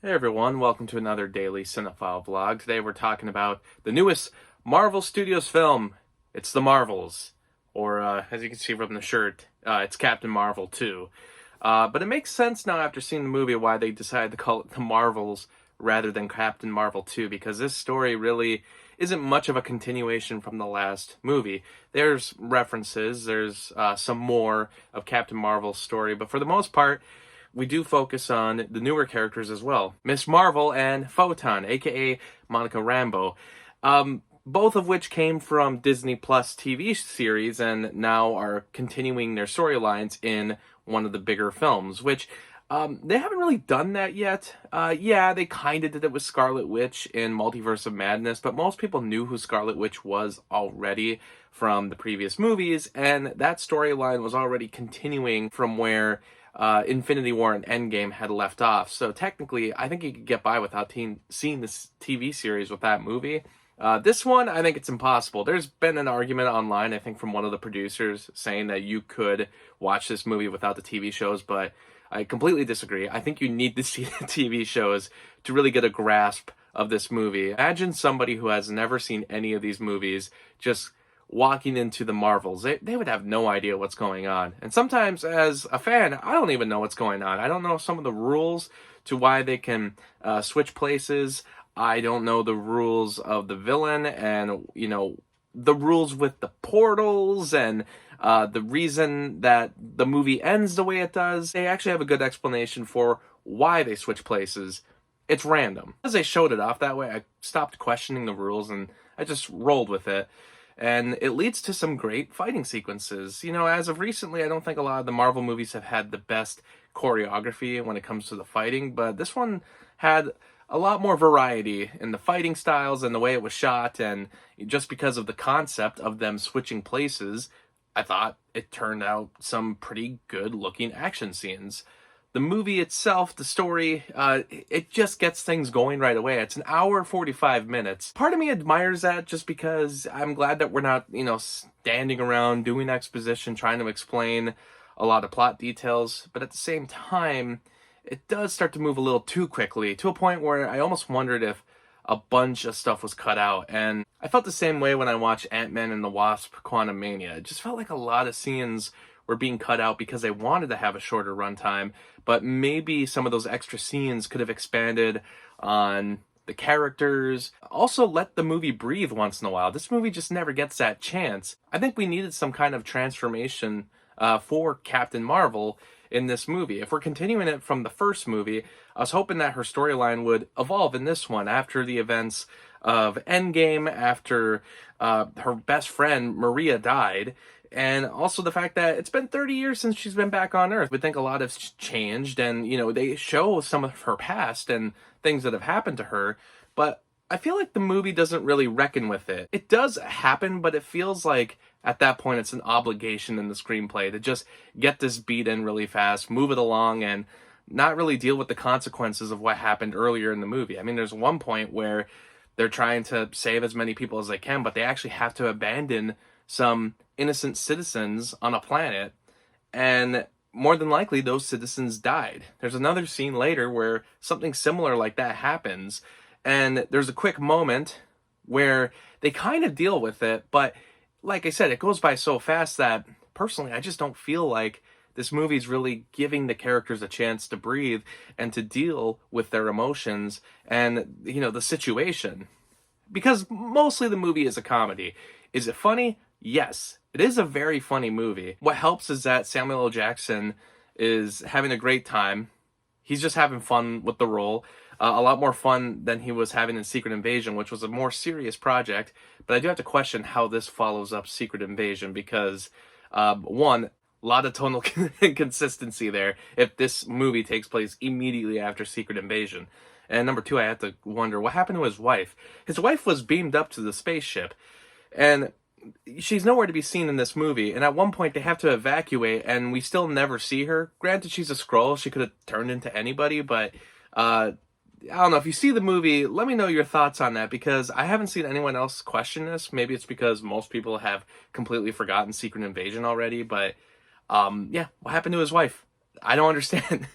Hey everyone, welcome to another daily Cinephile vlog. Today we're talking about the newest Marvel Studios film. It's The Marvels, or as you can see from the shirt, it's Captain Marvel 2. But it makes sense now after seeing the movie why they decided to call it The Marvels rather than Captain Marvel 2, because this story really isn't much of a continuation from the last movie. There's references, there's some more of Captain Marvel's story, but for the most part, we do focus on the newer characters as well. Miss Marvel and Photon, aka Monica Rambeau. Both of which came from Disney Plus TV series and now are continuing their storylines in one of the bigger films, which they haven't really done that yet. Yeah, they kind of did it with Scarlet Witch in Multiverse of Madness, but most people knew who Scarlet Witch was already from the previous movies, and that storyline was already continuing from where Infinity War and Endgame had left off. So technically, I think you could get by without seeing this TV series with that movie. This one, I think it's impossible. There's been an argument online, I think from one of the producers, saying that you could watch this movie without the TV shows, but I completely disagree. I think you need to see the TV shows to really get a grasp of this movie. Imagine somebody who has never seen any of these movies just walking into the Marvels. They would have no idea what's going on. And sometimes as a fan, I don't even know what's going on. I don't know some of the rules to why they can switch places. I don't know the rules of the villain and, the rules with the portals and the reason that the movie ends the way it does. They actually have a good explanation for why they switch places. It's random. As they showed it off that way, I stopped questioning the rules and I just rolled with it. And it leads to some great fighting sequences. As of recently, I don't think a lot of the Marvel movies have had the best choreography when it comes to the fighting, but this one had a lot more variety in the fighting styles and the way it was shot, and just because of the concept of them switching places, I thought it turned out some pretty good looking action scenes. The movie itself, the story, it just gets things going right away. It's an hour, 45 minutes. Part of me admires that just because I'm glad that we're not, standing around doing exposition, trying to explain a lot of plot details. But at the same time, it does start to move a little too quickly, to a point where I almost wondered if a bunch of stuff was cut out. And I felt the same way when I watched Ant-Man and the Wasp: Quantumania. It just felt like a lot of scenes were being cut out because they wanted to have a shorter runtime, but maybe some of those extra scenes could have expanded on the characters. Also, let the movie breathe once in a while. This movie just never gets that chance. I think we needed some kind of transformation for Captain Marvel in this movie. If we're continuing it from the first movie, I was hoping that her storyline would evolve in this one after the events of Endgame, after her best friend Maria died, and also the fact that it's been 30 years since she's been back on Earth. We think a lot has changed, and, they show some of her past and things that have happened to her, but I feel like the movie doesn't really reckon with it. It does happen, but it feels like at that point it's an obligation in the screenplay to just get this beat in really fast, move it along, and not really deal with the consequences of what happened earlier in the movie. I mean, there's one point where they're trying to save as many people as they can, but they actually have to abandon some innocent citizens on a planet, and more than likely those citizens died. There's another scene later where something similar like that happens, and there's a quick moment where they kind of deal with it, but like I said, it goes by so fast that personally I just don't feel like this movie's really giving the characters a chance to breathe and to deal with their emotions and, the situation. Because mostly the movie is a comedy. Is it funny? Yes, it is a very funny movie. What helps is that Samuel L. Jackson is having a great time. He's just having fun with the role. A lot more fun than he was having in Secret Invasion, which was a more serious project. But I do have to question how this follows up Secret Invasion because, one, a lot of tonal inconsistency there if this movie takes place immediately after Secret Invasion. And number two, I have to wonder, what happened to his wife? His wife was beamed up to the spaceship, and she's nowhere to be seen in this movie. And at one point, they have to evacuate, and we still never see her. Granted, she's a Skrull. She could have turned into anybody, but I don't know. If you see the movie, let me know your thoughts on that, because I haven't seen anyone else question this. Maybe it's because most people have completely forgotten Secret Invasion already, but yeah, what happened to his wife? I don't understand.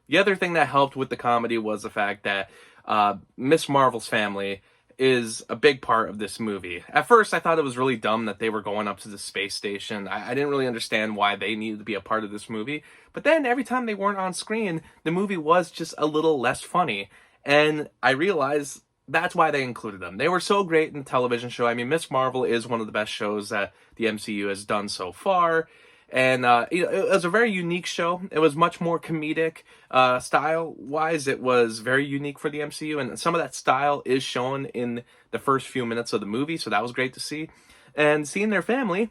The other thing that helped with the comedy was the fact that Miss Marvel's family is a big part of this movie. At first, I thought it was really dumb that they were going up to the space station. I didn't really understand why they needed to be a part of this movie. But then every time they weren't on screen, the movie was just a little less funny. And I realized that's why they included them. They were so great in the television show. I mean, Miss Marvel is one of the best shows that the MCU has done so far. And it was a very unique show. It was much more comedic style-wise. It was very unique for the MCU, and some of that style is shown in the first few minutes of the movie, so that was great to see. And seeing their family,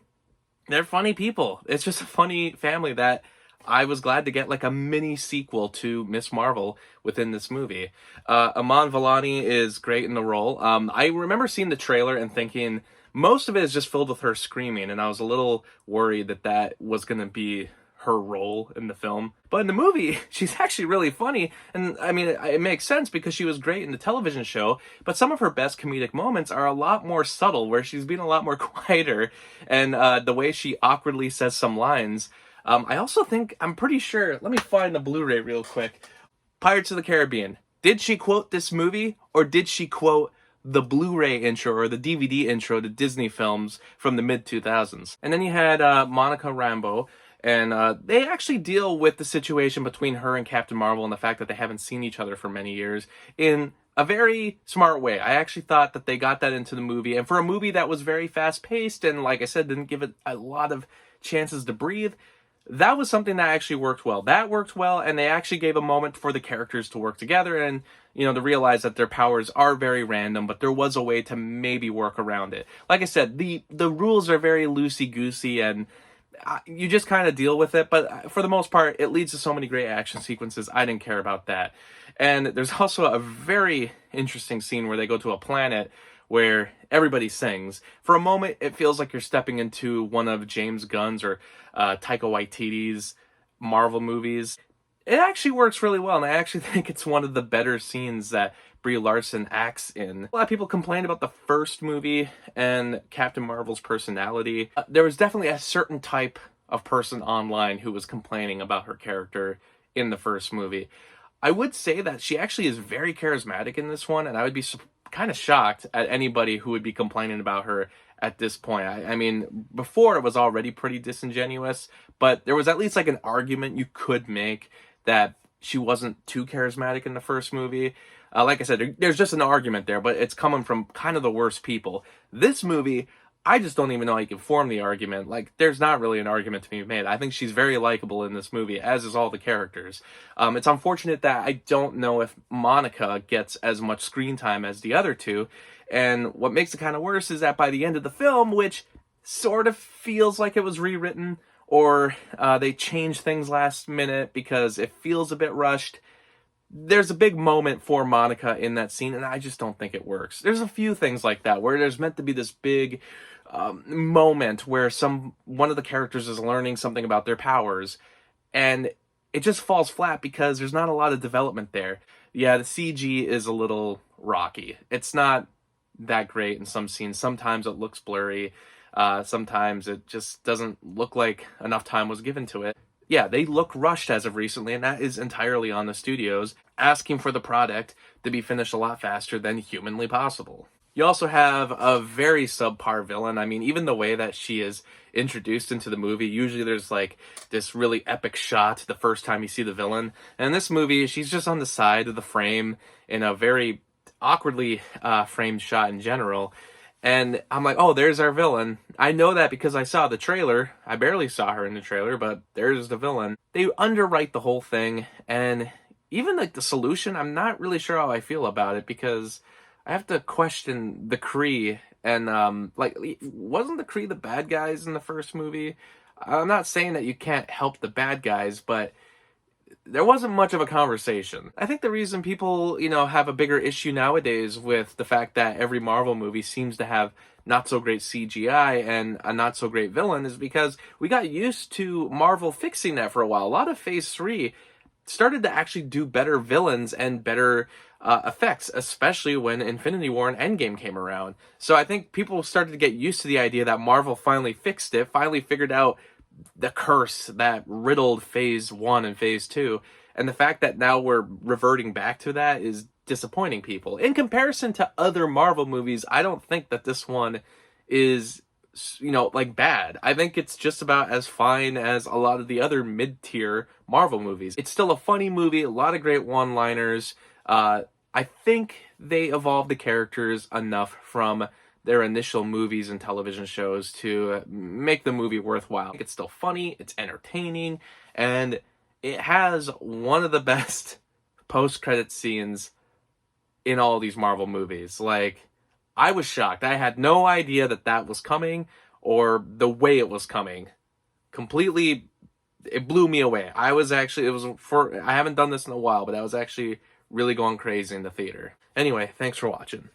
they're funny people. It's just a funny family that I was glad to get like a mini sequel to Miss Marvel within this movie. Iman Vellani is great in the role. I remember seeing the trailer and thinking most of it is just filled with her screaming, and I was a little worried that that was going to be her role in the film. But in the movie, she's actually really funny, and I mean, it makes sense because she was great in the television show, but some of her best comedic moments are a lot more subtle, where she's being a lot more quieter, and the way she awkwardly says some lines. I also think, I'm pretty sure, let me find the Blu-ray real quick. Pirates of the Caribbean. Did she quote this movie, or did she quote the Blu-ray intro or the DVD intro to Disney films from the mid-2000s? And then you had Monica Rambeau, and they actually deal with the situation between her and Captain Marvel and the fact that they haven't seen each other for many years in a very smart way. I actually thought that they got that into the movie, and for a movie that was very fast-paced and, like I said, didn't give it a lot of chances to breathe, that was something that actually worked well. That worked well, and they actually gave a moment for the characters to work together and, you know, to realize that their powers are very random, but there was a way to maybe work around it. Like I said, the rules are very loosey-goosey, and you just kind of deal with it, but for the most part, it leads to so many great action sequences. I didn't care about that. And there's also a very interesting scene where they go to a planet where everybody sings. For a moment, it feels like you're stepping into one of James Gunn's or Taika Waititi's Marvel movies. It actually works really well, and I actually think it's one of the better scenes that Brie Larson acts in. A lot of people complained about the first movie and Captain Marvel's personality. There was definitely a certain type of person online who was complaining about her character in the first movie. I would say that she actually is very charismatic in this one, and I would be kind of shocked at anybody who would be complaining about her at this point. I mean, before it was already pretty disingenuous, but there was at least like an argument you could make that she wasn't too charismatic in the first movie. Like I said, there's just an argument there, but it's coming from kind of the worst people. This movie, I just don't even know how you can form the argument. Like, there's not really an argument to be made. I think she's very likable in this movie, as is all the characters. It's unfortunate that I don't know if Monica gets as much screen time as the other two. And what makes it kind of worse is that by the end of the film, which sort of feels like it was rewritten, or they changed things last minute because it feels a bit rushed, there's a big moment for Monica in that scene, and I just don't think it works. There's a few things like that where there's meant to be this big moment where one of the characters is learning something about their powers, and it just falls flat because there's not a lot of development there. Yeah, the CG is a little rocky. It's not that great in some scenes. Sometimes it looks blurry. Sometimes it just doesn't look like enough time was given to it. Yeah, they look rushed as of recently, and that is entirely on the studios, asking for the product to be finished a lot faster than humanly possible. You also have a very subpar villain. I mean, even the way that she is introduced into the movie, usually there's like this really epic shot the first time you see the villain. And in this movie, she's just on the side of the frame in a very awkwardly framed shot in general. And I'm like, oh, there's our villain. I know that because I saw the trailer. I barely saw her in the trailer, but there's the villain. They underwrite the whole thing, and even like the solution, I'm not really sure how I feel about it, because I have to question the Kree, and like, wasn't the Kree the bad guys in the first movie? I'm not saying that you can't help the bad guys, but there wasn't much of a conversation. I think the reason people, have a bigger issue nowadays with the fact that every Marvel movie seems to have not so great CGI and a not so great villain is because we got used to Marvel fixing that for a while. A lot of Phase 3 started to actually do better villains and better effects, especially when Infinity War and Endgame came around. So I think people started to get used to the idea that Marvel finally fixed it, finally figured out the curse that riddled Phase 1 and Phase 2, And the fact that now we're reverting back to that is disappointing people. In comparison to other Marvel movies, I don't think that this one is, like, bad. I think it's just about as fine as a lot of the other mid-tier Marvel movies. It's still a funny movie, a lot of great one-liners. I think they evolved the characters enough from their initial movies and television shows to make the movie worthwhile. It's still funny, it's entertaining, and it has one of the best post-credit scenes in all these Marvel movies. Like, I was shocked. I had no idea that that was coming, or the way it was coming. Completely, it blew me away. I haven't done this in a while, but I was actually really going crazy in the theater. Anyway, thanks for watching.